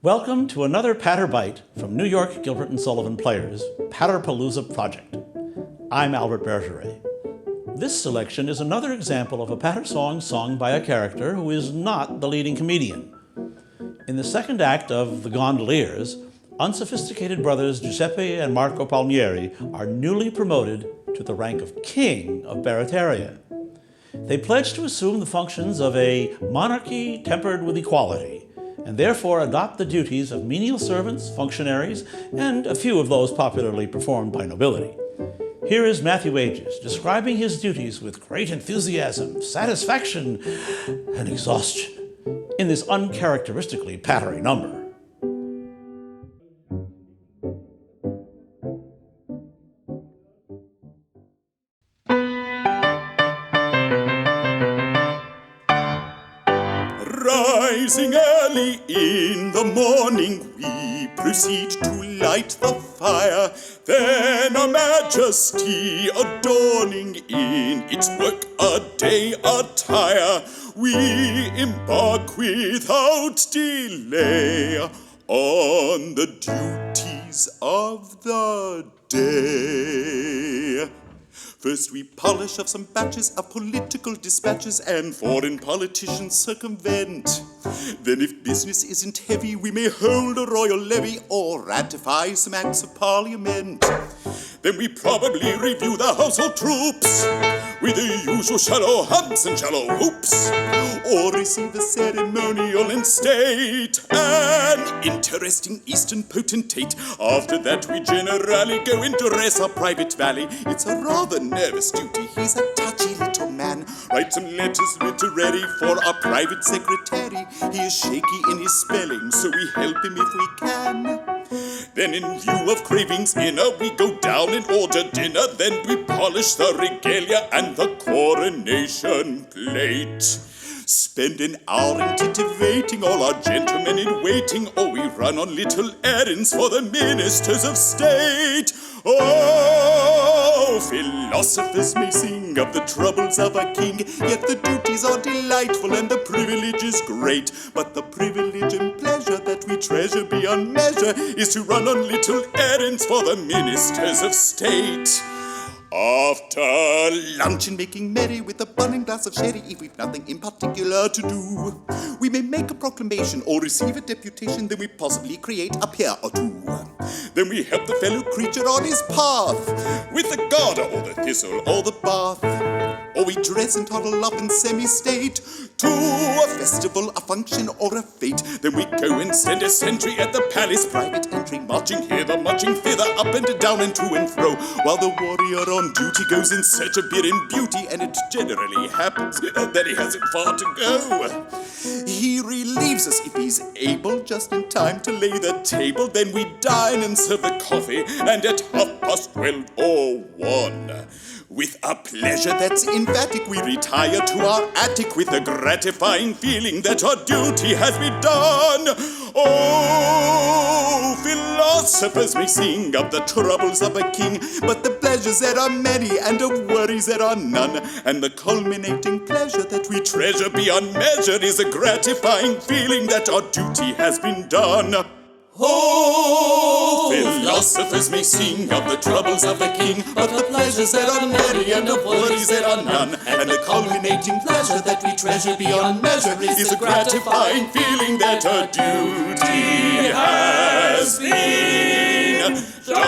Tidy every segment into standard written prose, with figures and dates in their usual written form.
Welcome to another Patter Bite from New York Gilbert and Sullivan Players' Patterpalooza project. I'm Albert Bergeret. This selection is another example of a patter song sung by a character who is not the leading comedian. In the second act of The Gondoliers, unsophisticated brothers Giuseppe and Marco Palmieri are newly promoted to the rank of king of Bergeret. They pledge to assume the functions of a monarchy tempered with equality, and therefore adopt the duties of menial servants, functionaries, and a few of those popularly performed by nobility. Here is Matthew Ages describing his duties with great enthusiasm, satisfaction, and exhaustion in this uncharacteristically pattery number. Rising early in the morning, we proceed to light the fire. Then our majesty adorning in its work-a-day attire, we embark without delay on the duties of the day. First we polish off some batches of political dispatches and foreign politicians circumvent. Then if business isn't heavy, we may hold a royal levy or ratify some acts of parliament. Then we probably review the household troops with the usual shallow humps and shallow hoops, or receive a ceremonial in state, an interesting eastern potentate. After that we generally go and dress our private valet. It's a rather nervous duty, he's a touchy little man. Write some letters literary for our private secretary. He is shaky in his spelling, so we help him if we can. Then in lieu of cravings inner, we go down and order dinner. Then we polish the regalia and the coronation plate. Spend an hour in titivating all our gentlemen in waiting, or we run on little errands for the ministers of state. Oh, philosophers may sing of the troubles of a king, yet the duties are delightful and the privilege is great. But the privilege and pleasure that we treasure beyond measure is to run on little errands for the ministers of state. After luncheon, making merry with a burning glass of sherry, if we've nothing in particular to do, we may make a proclamation or receive a deputation. Then we possibly create a peer or two. Then we help the fellow creature on his path with the garter or the thistle or the bath. Or we dress and toddle up in semi-state to a festival, a function, or a fete. Then we go and stand a sentry at the palace, private entry, marching hither, marching thither, up and down and to and fro, while the warrior on duty goes in search of beer and beauty, and it generally happens that he hasn't far to go. He relieves us if he's able, just in time to lay the table. Then we dine and serve the coffee, and at 12:30 or 1, with a pleasure that's emphatic, we retire to our attic with a gratifying feeling that our duty has been done. Oh, philosophers may sing of the troubles of a king, but the pleasures there are many and of worries there are none. And the culminating pleasure that we treasure beyond measure is a gratifying feeling that our duty has been done. Oh, philosophers may sing of the troubles of a king, but the pleasures there are many and the worries there are none. And the culminating pleasure that we treasure beyond measure is a gratifying feeling that our duty has been done.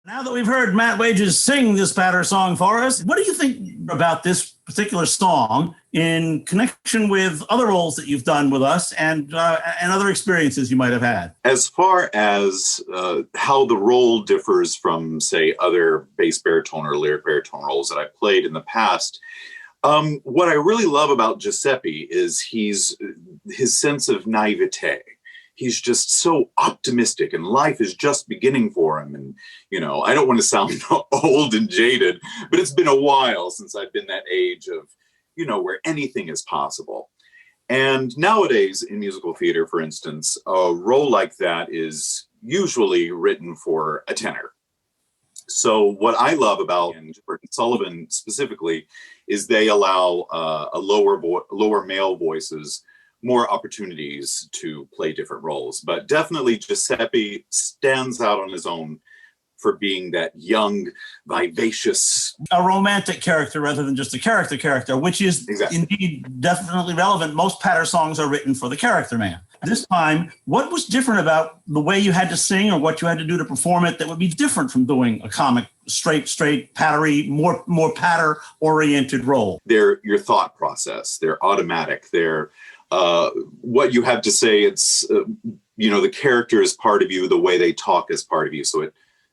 Now that we've heard Matt Wages sing this patter song for us, what do you think about this particular song in connection with other roles that you've done with us and other experiences you might have had? As far as how the role differs from, say, other bass baritone or lyric baritone roles that I've played in the past, what I really love about Giuseppe is his sense of naivete. He's just so optimistic and life is just beginning for him. And, you know, I don't want to sound old and jaded, but it's been a while since I've been that age of, you know, where anything is possible. And nowadays in musical theater, for instance, a role like that is usually written for a tenor. So what I love about Gilbert and Sullivan specifically is they allow lower male voices more opportunities to play different roles. But definitely Giuseppe stands out on his own for being that young, vivacious, a romantic character rather than just a character, which is indeed definitely relevant. Most patter songs are written for the character man. This time, what was different about the way you had to sing or what you had to do to perform it that would be different from doing a comic, straight, pattery, more patter-oriented role? They're your thought process. They're automatic. They're what you have to say. It's, the character is part of you. The way they talk is part of you. So it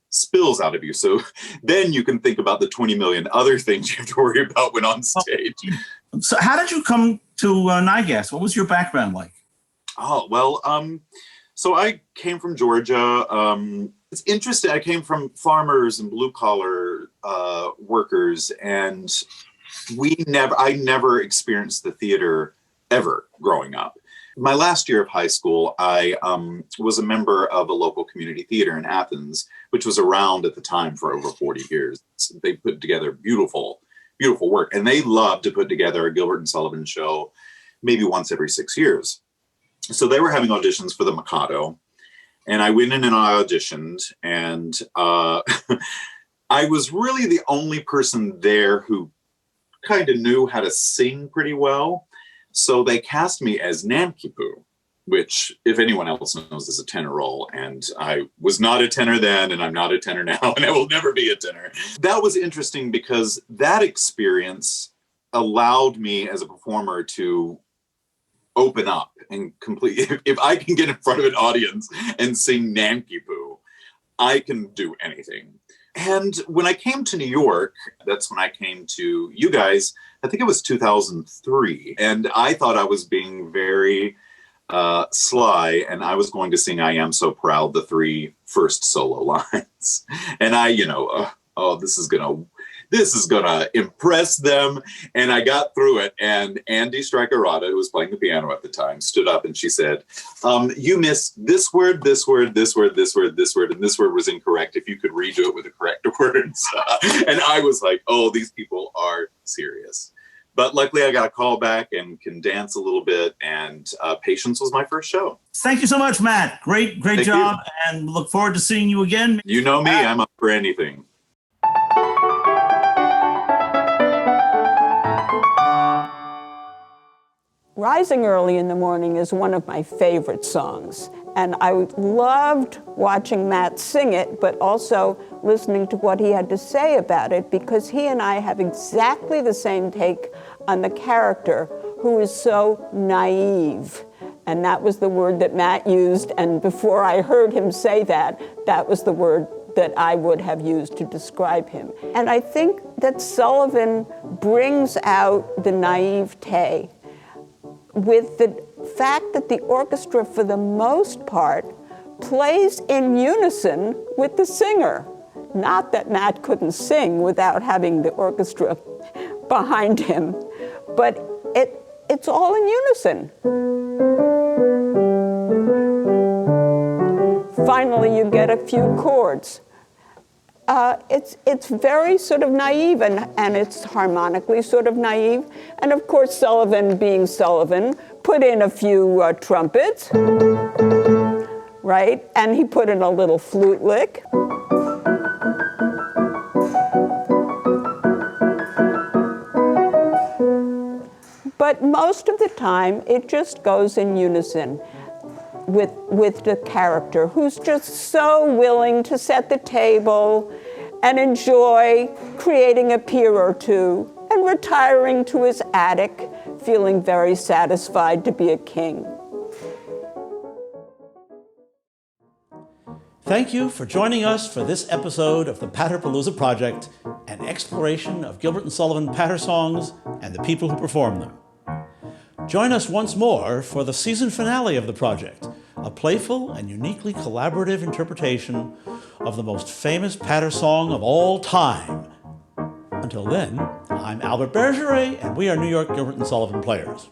spills out of you. So then you can think about the 20 million other things you have to worry about when on stage. So how did you come to NIGAS? What was your background like? Oh, well, so I came from Georgia. It's interesting. I came from farmers and blue collar workers, and I never experienced the theater ever growing up. My last year of high school, I was a member of a local community theater in Athens, which was around at the time for over 40 years. They put together beautiful, beautiful work, and they loved to put together a Gilbert and Sullivan show maybe once every 6 years. So they were having auditions for the Mikado, and I went in and I auditioned, and I was really the only person there who kind of knew how to sing pretty well. So they cast me as Nankipu, which, if anyone else knows, is a tenor role. And I was not a tenor then, and I'm not a tenor now, and I will never be a tenor. That was interesting because that experience allowed me as a performer to open up and complete. If I can get in front of an audience and sing Nankipu, I can do anything. And when I came to New York, that's when I came to you guys. I think it was 2003. And I thought I was being very sly, and I was going to sing I Am So Proud, the 3 first solo lines. And I, this is gonna impress them. And I got through it. And Andy Strikerata, who was playing the piano at the time, stood up and she said, you missed this word, this word, this word, this word, this word, and this word was incorrect. If you could redo it with the correct words. And I was like, oh, these people are serious. But luckily I got a call back and can dance a little bit, and Patience was my first show. Thank you so much, Matt. Great Thank job, you. and look forward to seeing you again. You know me, I'm up for anything. Rising Early in the Morning is one of my favorite songs, and I loved watching Matt sing it, but also listening to what he had to say about it, because he and I have exactly the same take on the character, who is so naive. And that was the word that Matt used, and before I heard him say that, that was the word that I would have used to describe him. And I think that Sullivan brings out the naivete with the fact that the orchestra, for the most part, plays in unison with the singer. Not that Matt couldn't sing without having the orchestra behind him, but it's all in unison. Finally, you get a few chords. It's very sort of naive, and it's harmonically sort of naive. And of course, Sullivan, being Sullivan, put in a few trumpets, right? And he put in a little flute lick. But most of the time, it just goes in unison with the character, who's just so willing to set the table and enjoy creating a pier or two and retiring to his attic, feeling very satisfied to be a king. Thank you for joining us for this episode of the Patterpalooza Project, an exploration of Gilbert and Sullivan patter songs and the people who perform them. Join us once more for the season finale of the project, a playful and uniquely collaborative interpretation of the most famous patter song of all time. Until then, I'm Albert Bergeret, and we are New York Gilbert and Sullivan Players.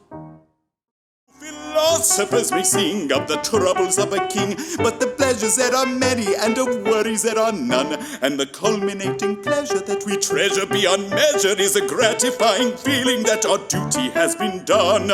Philosophers may sing of the troubles of a king, but the pleasures that are many and the worries that are none, and the culminating pleasure that we treasure beyond measure is a gratifying feeling that our duty has been done.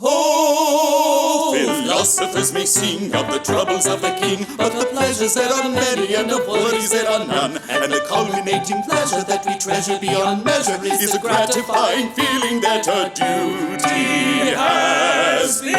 Oh, philosophers may sing of the troubles of a king, but the pleasures that are many and the worries that are none, and the culminating pleasure that we treasure beyond measure is a gratifying feeling that our duty has been